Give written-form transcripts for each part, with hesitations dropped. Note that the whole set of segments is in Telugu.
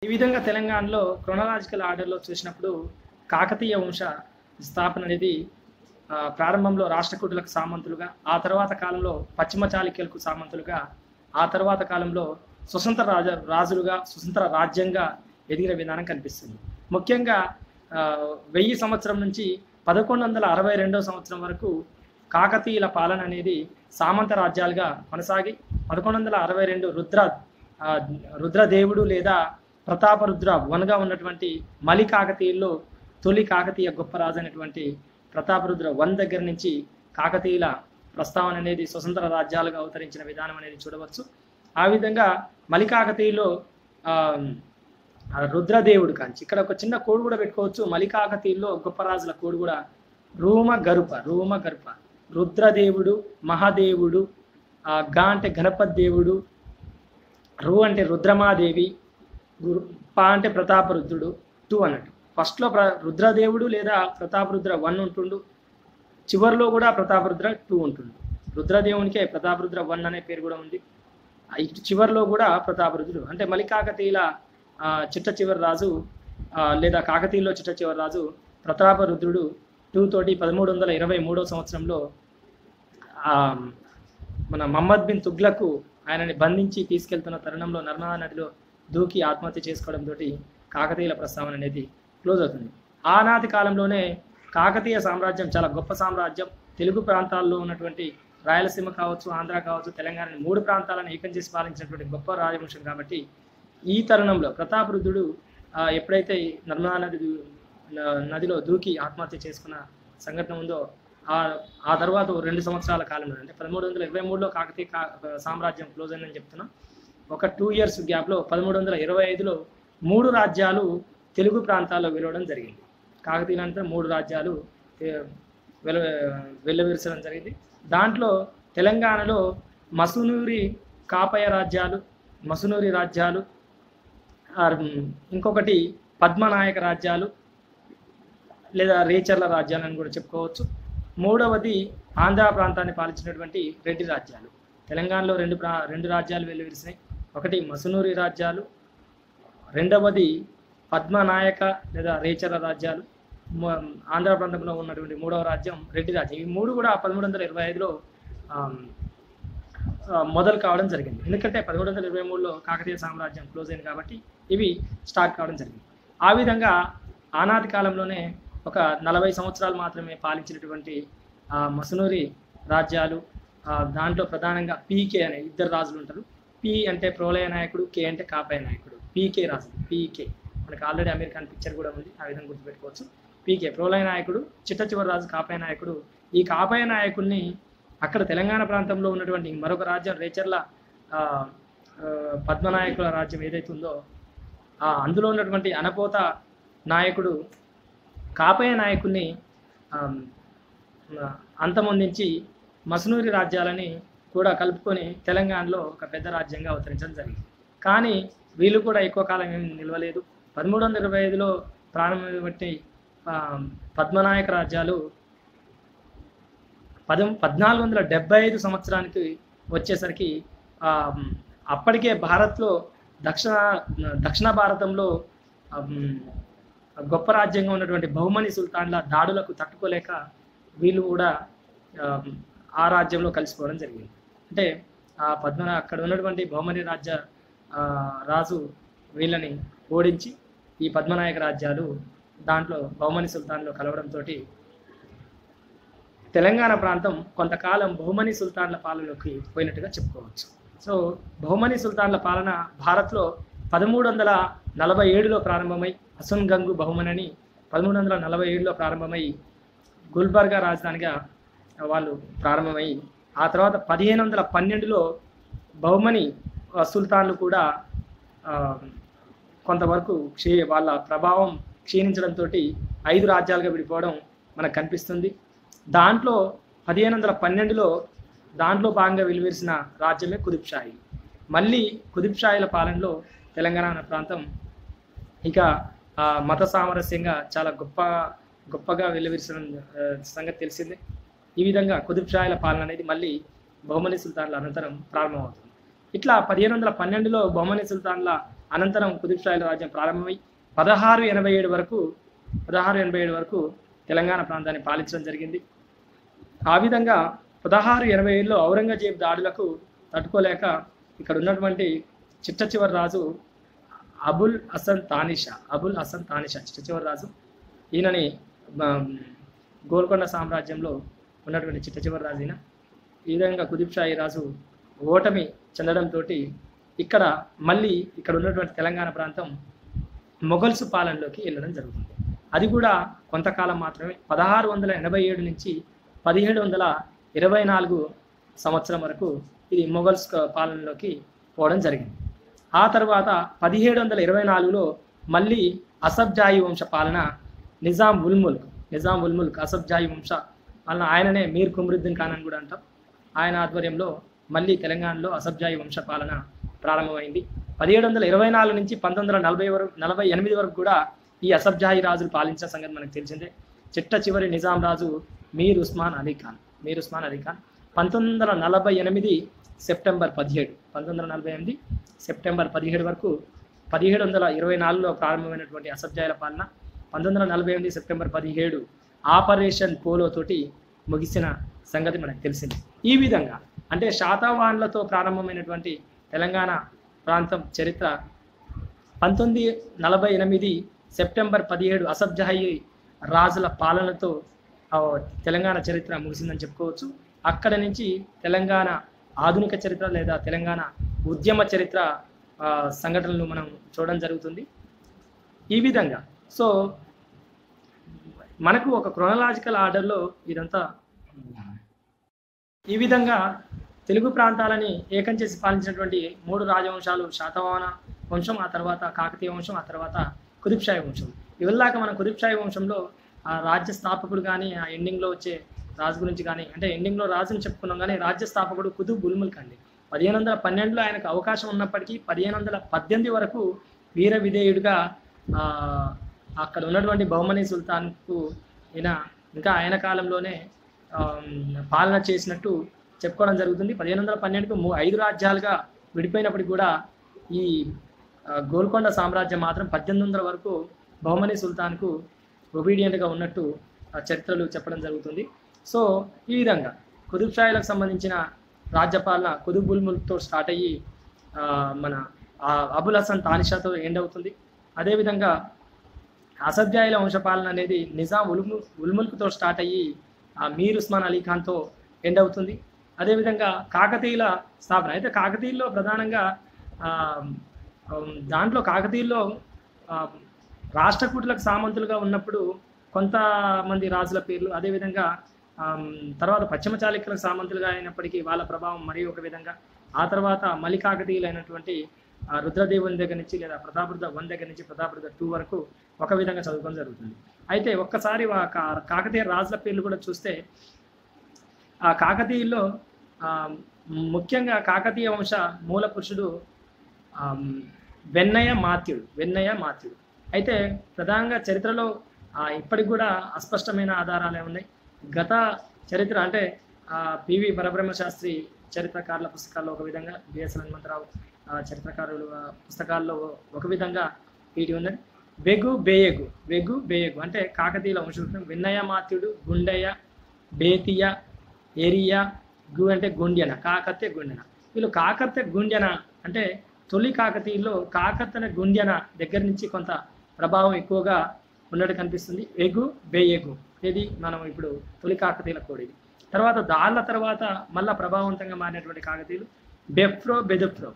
ఈ విధంగా తెలంగాణలో క్రొనలాజికల్ ఆర్డర్‌లో చూసినప్పుడు కాకతీయ వంశ స్థాపన అనేది ప్రారంభంలో రాష్ట్రకూటులకు సామంతులుగా, ఆ తర్వాత కాలంలో పశ్చిమ చాళుక్యులకు సామంతులుగా, ఆ తర్వాత కాలంలో స్వతంత్ర రాజులుగా, స్వతంత్ర రాజ్యంగా ఎదిగిన విధానం కనిపిస్తుంది. ముఖ్యంగా 1000 సంవత్సరం నుంచి 1162 సంవత్సరం వరకు కాకతీయుల పాలన అనేది సామంత రాజ్యాలుగా కొనసాగి 1162 రుద్రదేవుడు లేదా ప్రతాపరుద్ర వన్గా ఉన్నటువంటి మలి కాకతీయుల్లో తొలి కాకతీయ గొప్ప రాజు అయినటువంటి ప్రతాపరుద్ర వన్ దగ్గర నుంచి కాకతీయుల ప్రస్తావన అనేది స్వతంత్ర రాజ్యాలుగా అవతరించిన విధానం అనేది చూడవచ్చు. ఆ విధంగా మలి కాకతీయులో రుద్రదేవుడు కాంచి ఇక్కడ ఒక చిన్న కోడ్ కూడా పెట్టుకోవచ్చు. మలి కాకతీయుల్లో గొప్ప రాజుల కోడ్ కూడా రూమ గరుప రుద్రదేవుడు, మహాదేవుడు, గా అంటే గణపతి దేవుడు, రు అంటే రుద్రమాదేవి, ప అంటే ప్రతాపరుద్రుడు, 2 అన్నట్టు. ఫస్ట్లో రుద్రదేవుడు లేదా ప్రతాపరుద్ర 1 ఉంటుండు, చివరిలో కూడా ప్రతాపరుద్ర 2 ఉంటుండు. రుద్రదేవునికే ప్రతాపరుద్ర 1 అనే పేరు కూడా ఉంది. ఇటు చివరిలో కూడా ప్రతాపరుద్రుడు అంటే మలికాకతీయుల చిట్ట చివరి రాజు లేదా కాకతీయుల్లో చిట్ట చివరి రాజు ప్రతాపరుద్రుడు 2 తోటి 1323 సంవత్సరంలో మన మహమ్మద్ బిన్ తుగ్లకు ఆయనని బంధించి తీసుకెళ్తున్న తరుణంలో నర్మదా నదిలో దూకి ఆత్మహత్య చేసుకోవడంతో కాకతీయుల ప్రస్తావన అనేది క్లోజ్ అవుతుంది. ఆనాటి కాలంలోనే కాకతీయ సామ్రాజ్యం చాలా గొప్ప సామ్రాజ్యం. తెలుగు ప్రాంతాల్లో ఉన్నటువంటి రాయలసీమ కావచ్చు, ఆంధ్ర కావచ్చు, తెలంగాణ 3 ప్రాంతాలను ఏకం చేసి పాలించినటువంటి గొప్ప రాజవంశం కాబట్టి ఈ తరుణంలో ప్రతాపరుద్రుడు ఎప్పుడైతే నర్మదా నదిలో దూకి ఆత్మహత్య చేసుకున్న సంఘటన ఉందో ఆ తర్వాత 2 సంవత్సరాల కాలంలో అంటే 1323లో కాకతీయ సామ్రాజ్యం క్లోజ్ అయిందని చెప్తున్నాం. ఒక 2 ఇయర్స్ గ్యాప్లో 1325లో 3 రాజ్యాలు తెలుగు ప్రాంతాల్లో వెలవడం జరిగింది. కాకతీయులంతా 3 రాజ్యాలు వెల్లవిరచడం జరిగింది. దాంట్లో తెలంగాణలో మసునూరి కాపయ రాజ్యాలు, మసునూరి రాజ్యాలు, ఇంకొకటి పద్మనాయక రాజ్యాలు లేదా రేచర్ల రాజ్యాలని కూడా చెప్పుకోవచ్చు. మూడవది ఆంధ్ర ప్రాంతాన్ని పాలించినటువంటి రెడ్డి రాజ్యాలు. తెలంగాణలో 2 రాజ్యాలు వెలువరిసినాయి. ఒకటి మసునూరి రాజ్యాలు, రెండవది పద్మనాయక లేదా రేచర్ల రాజ్యాలు. ఆంధ్ర ప్రాంతంలో ఉన్నటువంటి 3వ రాజ్యం రెడ్డి రాజ్యం. ఈ 3 కూడా 1325లో మొదలు కావడం జరిగింది. ఎందుకంటే 1323లో కాకతీయ సామ్రాజ్యం క్లోజ్ అయింది కాబట్టి ఇవి స్టార్ట్ కావడం జరిగింది. ఆ విధంగా ఆనాటి కాలంలోనే ఒక 40 సంవత్సరాలు మాత్రమే పాలించినటువంటి మసునూరి రాజ్యాలు, దాంట్లో ప్రధానంగా పీకే అనే 2 రాజులు ఉంటారు. పి అంటే ప్రోలయ నాయకుడు, కే అంటే కాపయ నాయకుడు. పీకే రాజు, పీకే మనకు ఆల్రెడీ అమెరికన్ పిక్చర్ కూడా ఉంది, ఆ విధంగా గుర్తుపెట్టుకోవచ్చు. పీకే ప్రోలయ నాయకుడు, చిట్ట చివరి రాజు కాపయ నాయకుడు. ఈ కాపయ నాయకుడిని అక్కడ తెలంగాణ ప్రాంతంలో ఉన్నటువంటి మరొక రాజ్యం రేచర్ల పద్మనాయకుల రాజ్యం ఏదైతే ఉందో అందులో ఉన్నటువంటి అనపోత నాయకుడు కాపయ నాయకుడిని అంతమొందించి మసునూరి రాజ్యాలని కూడా కలుపుకొని తెలంగాణలో ఒక పెద్ద రాజ్యంగా అవతరించడం జరిగింది. కానీ వీళ్ళు కూడా ఎక్కువ కాలం ఏమి నిలవలేదు. 1325లో ప్రారంభమైనటువంటి పద్మనాయక రాజ్యాలు 1475 సంవత్సరానికి వచ్చేసరికి అప్పటికే భారత్లో దక్షిణ భారతంలో గొప్ప రాజ్యంగా ఉన్నటువంటి బహుమని సుల్తాన్ల దాడులకు తట్టుకోలేక వీళ్ళు కూడా ఆ రాజ్యంలో కలిసిపోవడం జరిగింది. అంటే అక్కడ ఉన్నటువంటి బహుమని రాజు వీళ్ళని ఓడించి ఈ పద్మనాయక రాజ్యాలు దాంట్లో బహుమని సుల్తాన్లో కలవడంతో తెలంగాణ ప్రాంతం కొంతకాలం బహుమని సుల్తాన్ల పాలనలోకి పోయినట్టుగా చెప్పుకోవచ్చు. సో బహుమని సుల్తాన్ల పాలన భారత్లో 1347లో ప్రారంభమై అసన్ గంగు బహుమని అని 1347లో ప్రారంభమై గుల్బర్గా రాజధానిగా వాళ్ళు ప్రారంభమై ఆ తర్వాత 1512లో బహుమని సుల్తాన్లు కూడా కొంతవరకు వాళ్ళ ప్రభావం క్షీణించడంతో 5 రాజ్యాలుగా విడిపోవడం మనకు కనిపిస్తుంది. దాంట్లో 1512లో దాంట్లో భాగంగా వెలువరిసిన రాజ్యమే కుతుబ్షాహి. మళ్ళీ కుతుబ్షాహీల పాలనలో తెలంగాణ ప్రాంతం ఇక మత సామరస్యంగా చాలా గొప్పగా వెలువరిసిన సంగతి తెలిసిందే. ఈ విధంగా కుతుబ్షాహీల పాలన అనేది మళ్ళీ బహుమని సుల్తాన్ల అనంతరం ప్రారంభమవుతుంది. ఇట్లా 1512లో బహుమని సుల్తాన్ల అనంతరం కుతుబ్ షాహీల రాజ్యం ప్రారంభమై 1687 వరకు తెలంగాణ ప్రాంతాన్ని పాలించడం జరిగింది. ఆ విధంగా 1687లో ఔరంగజేబ్ దాడులకు తట్టుకోలేక ఇక్కడ ఉన్నటువంటి చిట్ట చివరి రాజు అబుల్ హసన్ తానిషా చిట్ట చివరి రాజు. ఈయనని గోల్కొండ సామ్రాజ్యంలో ఉన్నటువంటి చిట్ట చివరి రాజు ఈయన. ఈ విధంగా కుతుబ్ షాహీ రాజు ఓటమి చెందడంతో ఇక్కడ మళ్ళీ ఇక్కడ ఉన్నటువంటి తెలంగాణ ప్రాంతం మొఘల్స్ పాలనలోకి వెళ్ళడం జరుగుతుంది. అది కూడా కొంతకాలం మాత్రమే. 1687 నుంచి 1724 సంవత్సరం వరకు ఇది మొఘల్స్ పాలనలోకి పోవడం జరిగింది. ఆ తర్వాత 1724లో మళ్ళీ అసఫ్జాహీ వంశ పాలన, నిజాం ఉల్ ముల్క్ అసఫ్జాహీ వంశ పాలన, ఆయననే మీర్ కుమ్రుద్దీన్ ఖాన్ అని కూడా అంటాం. ఆయన ఆధ్వర్యంలో మళ్ళీ తెలంగాణలో అసఫ్జాహీ వంశ పాలన ప్రారంభమైంది. 1724 నుంచి 1948 వరకు కూడా ఈ అసఫ్జాహీ రాజులు పాలించిన సంగతి మనకు తెలిసిందే. చిట్ట చివరి నిజాం రాజు మీర్ ఉస్మాన్ అలీ ఖాన్ 1948 సెప్టెంబర్ 17 వరకు 1724లో ప్రారంభమైనటువంటి అసఫ్జాహీల పాలన 1948 సెప్టెంబర్ 17 ఆపరేషన్ పోలో తోటి ముగిసిన సంగతి మనకు తెలిసింది. ఈ విధంగా అంటే శాతవాహనులతో ప్రారంభమైనటువంటి తెలంగాణ ప్రాంతం చరిత్ర 1948 సెప్టెంబర్ 17 అసఫ్జాహీ రాజుల పాలనతో తెలంగాణ చరిత్ర ముగిసిందని చెప్పుకోవచ్చు. అక్కడ నుంచి తెలంగాణ ఆధునిక చరిత్ర లేదా తెలంగాణ ఉద్యమ చరిత్ర సంఘటనలు మనం చూడడం జరుగుతుంది. ఈ విధంగా సో మనకు ఒక క్రోనలాజికల్ ఆర్డర్లో ఇదంతా ఈ విధంగా తెలుగు ప్రాంతాలని ఏకం చేసి పాలించినటువంటి 3 రాజవంశాలు శాతవాహన వంశం, ఆ తర్వాత కాకతీయ వంశం, ఆ తర్వాత కుతుబ్ షాహీ వంశం. ఇవల్లాక మనం కుతుబ్ షాహీ వంశంలో ఆ రాజ్య స్థాపకుడు కానీ ఆ ఎండింగ్లో వచ్చే రాజు గురించి కానీ, అంటే ఎండింగ్లో రాజుని చెప్పుకున్నాం కానీ రాజ్య స్థాపకుడు కుతుబ్ ఉల్ ముల్క్ అండి. 1512లో ఆయనకు అవకాశం ఉన్నప్పటికీ 1518 వరకు వీర విధేయుడిగా అక్కడ ఉన్నటువంటి బహుమనీ సుల్తాన్కు ఇంకా ఆయన కాలంలోనే పాలన చేసినట్టు చెప్పుకోవడం జరుగుతుంది. 1512కు 5 రాజ్యాలుగా విడిపోయినప్పటికీ కూడా ఈ గోల్కొండ సామ్రాజ్యం మాత్రం 1800 వరకు బహుమనీ సుల్తాన్కు ఒబీడియంట్గా ఉన్నట్టు చరిత్రలు చెప్పడం జరుగుతుంది. సో ఈ విధంగా కుతుబ్ షాహీలకు సంబంధించిన రాజ్యపాలన కుతుబ్ ఉల్ ముల్క్తో స్టార్ట్ అయ్యి మన అబుల్ హసన్ తానిషాతో ఎండ్ అవుతుంది. అదేవిధంగా అసఫ్జాహీల వంశపాలన అనేది నిజాం ఉల్ ముల్క్తో స్టార్ట్ అయ్యి మీర్ ఉస్మాన్ అలీ ఖాన్తో ఎండ్ అవుతుంది. అదేవిధంగా కాకతీయుల స్థాపన అయితే కాకతీయుల్లో ప్రధానంగా కాకతీయుల్లో రాష్ట్రకూటులకు సామంతులుగా ఉన్నప్పుడు కొంతమంది రాజుల పేర్లు, అదేవిధంగా తర్వాత పశ్చిమ చాళుక్యులకు సామంతులుగా అయినప్పటికీ వాళ్ళ ప్రభావం మరి ఒక విధంగా, ఆ తర్వాత మలి కాకతీయులు అయినటువంటి రుద్రదేవుని దగ్గర నుంచి లేదా ప్రతాపరుద్ర 1 దగ్గర నుంచి ప్రతాపరుద్ర 2 వరకు ఒక విధంగా చదువుకోవడం జరుగుతుంది. అయితే ఒక్కసారి కాకతీయ రాజుల పేర్లు కూడా చూస్తే ఆ కాకతీయుల్లో ముఖ్యంగా కాకతీయ వంశ మూల పురుషుడు వెన్నయ్య మాత్యుడు. అయితే ప్రధానంగా చరిత్రలో ఇప్పటికి కూడా అస్పష్టమైన ఆధారాలే ఉన్నాయి. గత చరిత్ర అంటే పివి పరబ్రహ్మ శాస్త్రి చరిత్రకారుల పుస్తకాల్లో ఒక విధంగా, బిఎస్ హనుమంతరావు చరిత్రకారుల పుస్తకాల్లో ఒక విధంగా వీటి ఉందని. వెగు బేయగు అంటే కాకతీయుల వంశవృక్షం. వెన్నయ్య మాత్యుడు, గుండయ్య, బేతియ, ఏరియ, గు అంటే గుండ్యన, కాకత్య గుండ్యన. వీళ్ళు కాకత్య గుండ్యన అంటే తొలి కాకతీయుల్లో కాకత్య గుండ్యన దగ్గర నుంచి కొంత ప్రభావం ఎక్కువగా ఉన్నట్టు కనిపిస్తుంది. ఎగు బేయగు ఇది మనం ఇప్పుడు తొలి కాకతీయుల కోడ్. ఇది తర్వాత దాళ్ళ తర్వాత మళ్ళా ప్రభావవంతంగా మారినటువంటి కాకతీయులు బెఫ్రో బెదుప్రో.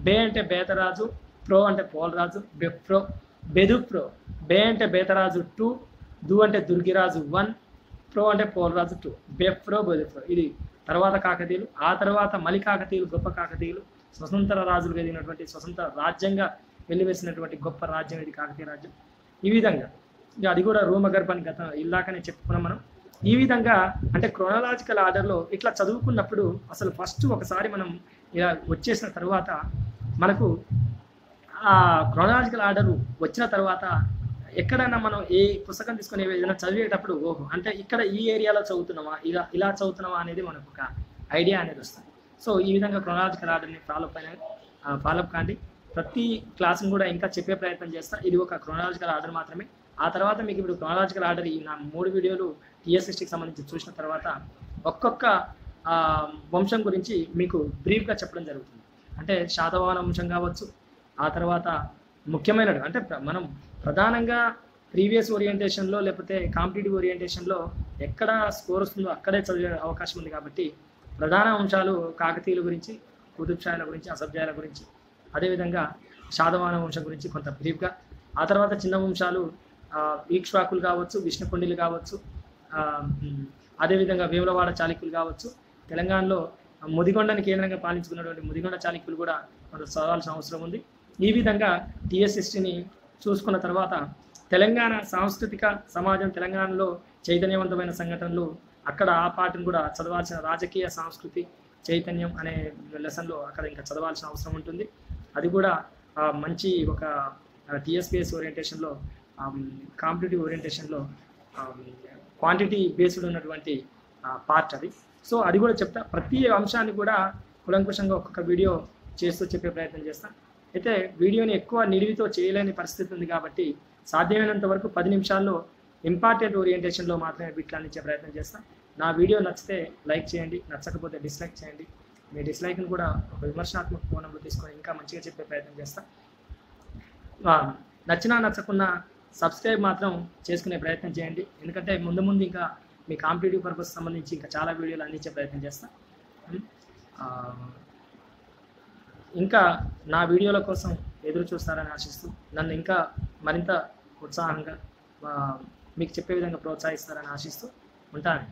బే అంటే బేతరాజు, ప్రో అంటే పోలరాజు, బెఫ్రో బెదుప్రో. బే అంటే బేతరాజు 2, దు అంటే దుర్గిరాజు 1, ప్రో అంటే పోలరాజు 2. బెఫ్రో బెదుప్రో ఇది తర్వాత కాకతీయులు. ఆ తర్వాత మలి కాకతీయులు, గొప్ప కాకతీయులు, స్వతంత్ర రాజులు కలిగినటువంటి స్వతంత్ర రాజ్యంగా వెళ్లివేసినటువంటి గొప్ప రాజ్యం ఇది కాకతీయ రాజ్యం. ఈ విధంగా ఇక అది కూడా రోమగర్భాన్ని గత ఇల్లాకనే చెప్పుకున్నాం మనం. ఈ విధంగా అంటే క్రోనలాజికల్ ఆర్డర్లో ఇట్లా చదువుకున్నప్పుడు అసలు ఫస్ట్ ఒకసారి మనం ఇలా వచ్చేసిన తర్వాత మనకు ఆ క్రోనలాజికల్ ఆర్డర్ వచ్చిన తర్వాత ఎక్కడైనా మనం ఏ పుస్తకం తీసుకొని ఏదైనా చదివేటప్పుడు ఓహో అంటే ఇక్కడ ఈ ఏరియాలో చదువుతున్నామా, ఇలా చదువుతున్నామా అనేది మనకు ఒక ఐడియా అనేది వస్తుంది. సో ఈ విధంగా క్రోనలాజికల్ ఆర్డర్ని ఫాలో అయిన ఫాలోఅప్ కాండి. ప్రతి క్లాస్ని కూడా ఇంకా చెప్పే ప్రయత్నం చేస్తా. ఇది ఒక క్రోనాలజికల్ ఆర్డర్ మాత్రమే. ఆ తర్వాత మీకు ఇప్పుడు క్రోనాలజికల్ ఆర్డర్ ఈ నా 3 వీడియోలు టీఎస్ఎస్టీకి సంబంధించి చూసిన తర్వాత ఒక్కొక్క వంశం గురించి మీకు బ్రీఫ్గా చెప్పడం జరుగుతుంది. అంటే శాతవాహన వంశం కావచ్చు, ఆ తర్వాత ముఖ్యమైనది అంటే మనం ప్రధానంగా ప్రీవియస్ ఓరియంటేషన్లో లేకపోతే కాంపిటేటివ్ ఓరియంటేషన్లో ఎక్కడ స్కోర్ వస్తుందో అక్కడే చదివే అవకాశం ఉంది. కాబట్టి ప్రధాన అంశాలు కాకతీయుల గురించి, కుతుబ్ షాల గురించి, అసఫ్ జాహీల గురించి, అదేవిధంగా శాతవాహన వంశం గురించి కొంత బ్రీఫ్గా, ఆ తర్వాత చిన్న వంశాలు ఈక్ష్వాకులు కావచ్చు, విష్ణుకుండిలు కావచ్చు, అదేవిధంగా వేములవాడ చాళుక్యులు కావచ్చు, తెలంగాణలో ముదిగొండని కేంద్రంగా పాలించుకున్నటువంటి ముదిగొండ చాళుక్యులు కూడా మనం చదవాల్సిన అవసరం ఉంది. ఈ విధంగా టీఎస్ఎస్టీని చూసుకున్న తర్వాత తెలంగాణ సాంస్కృతిక సమాజం, తెలంగాణలో చైతన్యవంతమైన సంఘటనలు, అక్కడ ఆ పార్టీని కూడా చదవాల్సిన రాజకీయ సాంస్కృతి చైతన్యం అనే లెసన్లో అక్కడ ఇంకా చదవాల్సిన అవసరం ఉంటుంది. అది కూడా మంచి ఒక టీఎస్పీఎస్ ఓరియంటేషన్లో, కాంపిటేటివ్ ఓరియంటేషన్లో క్వాంటిటీ బేస్డ్ ఉన్నటువంటి పార్ట్ అది. సో అది కూడా చెప్తా. ప్రతి అంశాన్ని కూడా కులంకుశంగా ఒక్కొక్క వీడియో చేస్తూ చెప్పే ప్రయత్నం చేస్తాను. అయితే వీడియోని ఎక్కువ నిడివితో చేయలేని పరిస్థితి ఉంది కాబట్టి సాధ్యమైనంత వరకు 10 నిమిషాల్లో ఇంపార్టెంట్ ఓరియంటేషన్లో మాత్రమే బిట్లు అందించే ప్రయత్నం చేస్తాను. నా వీడియో నచ్చితే లైక్ చేయండి, నచ్చకపోతే డిస్లైక్ చేయండి. మీ డిస్లైక్ని కూడా ఒక విమర్శనాత్మక కోణంలో తీసుకొని ఇంకా మంచిగా చెప్పే ప్రయత్నం చేస్తాను. నచ్చినా నచ్చకున్నా సబ్స్క్రైబ్ మాత్రం చేసుకునే ప్రయత్నం చేయండి. ఎందుకంటే ముందు ఇంకా మీ కాంపిటేటివ్ పర్పస్ సంబంధించి ఇంకా చాలా వీడియోలు అందించే ప్రయత్నం చేస్తాను. ఇంకా నా వీడియోల కోసం ఎదురు చూస్తారని ఆశిస్తూ నన్ను ఇంకా మరింత ఉత్సాహంగా మీకు చెప్పే విధంగా ప్రోత్సహిస్తారని ఆశిస్తూ ఉంటాను.